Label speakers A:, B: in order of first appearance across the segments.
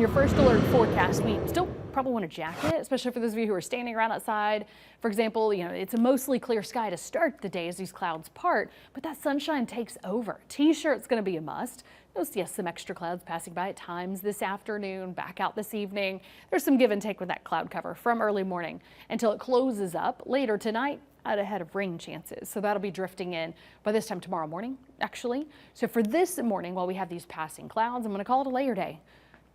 A: Your first alert forecast, we still probably want a jacket, especially for those of you who are standing around outside. For example, it's a mostly clear sky to start the day as these clouds part, but that sunshine takes over. T-shirt's going to be a must. You'll see some extra clouds passing by at times this afternoon, back out this evening. There's some give and take with that cloud cover from early morning until it closes up later tonight. Out ahead of rain chances, so that'll be drifting in by this time tomorrow morning, actually. So for this morning, while we have these passing clouds, I'm going to call it a layer day.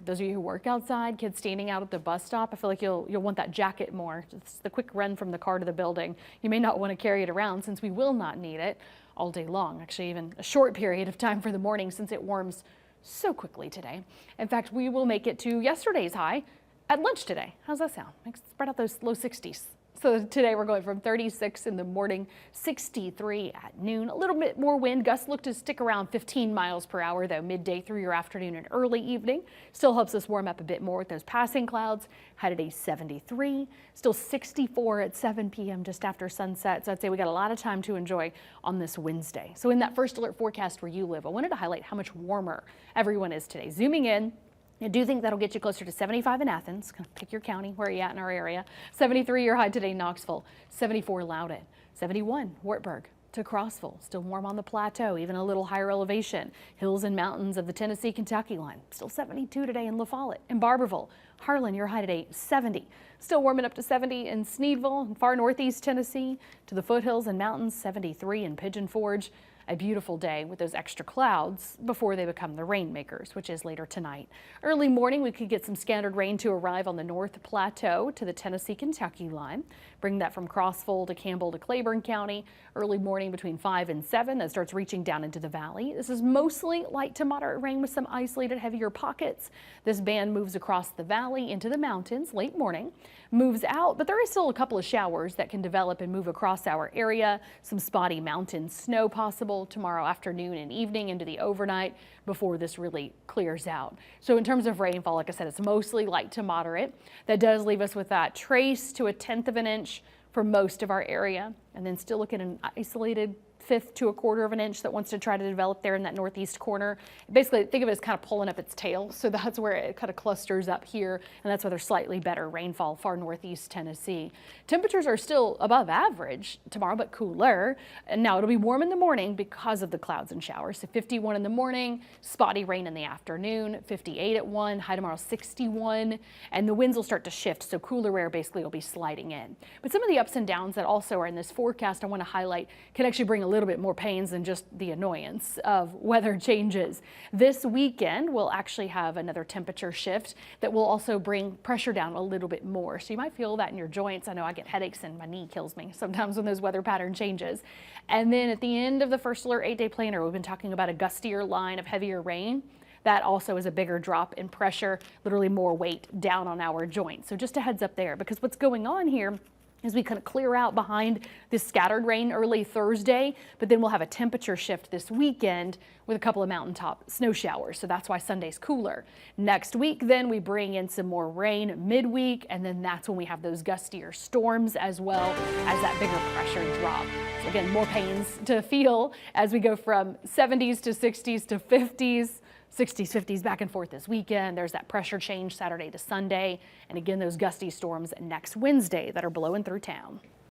A: Those of you who work outside, kids standing out at the bus stop, I feel like you'll want that jacket more. It's the quick run from the car to the building. You may not want to carry it around since we will not need it all day long. Actually, even a short period of time for the morning since it warms so quickly today. In fact, we will make it to yesterday's high at lunch today. How's that sound? Spread out those low 60s. So today we're going from 36 in the morning, 63 at noon. A little bit more wind. Gusts look to stick around 15 miles per hour, though, midday through your afternoon and early evening. Still helps us warm up a bit more with those passing clouds. High today 73, still 64 at 7 p.m. just after sunset. So I'd say we got a lot of time to enjoy on this Wednesday. So in that first alert forecast where you live, I wanted to highlight how much warmer everyone is today. Zooming in. I do think that'll get you closer to 75 in Athens. Pick your county where you're at in our area. 73 your high today, Knoxville. 74 Loudoun. 71 Wartburg to Crossville. Still warm on the plateau, even a little higher elevation. Hills and mountains of the Tennessee-Kentucky line. Still 72 today in La Follette. In Barberville. Harlan, your high today, 70. Still warming up to 70 in Sneedville, far northeast Tennessee. To the foothills and mountains, 73 in Pigeon Forge. A beautiful day with those extra clouds before they become the rainmakers, which is later tonight. Early morning, we could get some scattered rain to arrive on the North Plateau to the Tennessee-Kentucky line. Bring that from Crossville to Campbell to Claiborne County. Early morning between 5 and 7 that starts reaching down into the valley. This is mostly light to moderate rain with some isolated heavier pockets. This band moves across the valley into the mountains late morning, moves out, but there is still a couple of showers that can develop and move across our area. Some spotty mountain snow possible tomorrow afternoon and evening into the overnight before this really clears out. So in terms of rainfall, like I said, it's mostly light to moderate. That does leave us with that trace to 1/10 of an inch for most of our area, and then still look at an isolated 1/5 to 1/4 of an inch that wants to try to develop there in that northeast corner. Basically, think of it as kind of pulling up its tail. So that's where it kind of clusters up here, and that's why there's slightly better rainfall far northeast Tennessee. Temperatures are still above average tomorrow, but cooler. And now it'll be warm in the morning because of the clouds and showers. So 51 in the morning, spotty rain in the afternoon, 58 at 1, high tomorrow 61, and the winds will start to shift. So cooler air basically will be sliding in. But some of the ups and downs that also are in this forecast I want to highlight can actually bring a little bit more pains than just the annoyance of weather changes. This weekend we'll actually have another temperature shift that will also bring pressure down a little bit more. So you might feel that in your joints. I know I get headaches and my knee kills me sometimes when those weather pattern changes. And then at the end of the first alert 8-day planner, we've been talking about a gustier line of heavier rain. That also is a bigger drop in pressure, literally more weight down on our joints. So just a heads up there, because what's going on here as we kind of clear out behind this scattered rain early Thursday, but then we'll have a temperature shift this weekend with a couple of mountaintop snow showers. So that's why Sunday's cooler. Next week, then we bring in some more rain midweek, and then that's when we have those gustier storms as well as that bigger pressure drop. So again, more pains to feel as we go from 70s to 60s to 50s. 60s, 50s back and forth this weekend. There's that pressure change Saturday to Sunday. And again, those gusty storms next Wednesday that are blowing through town.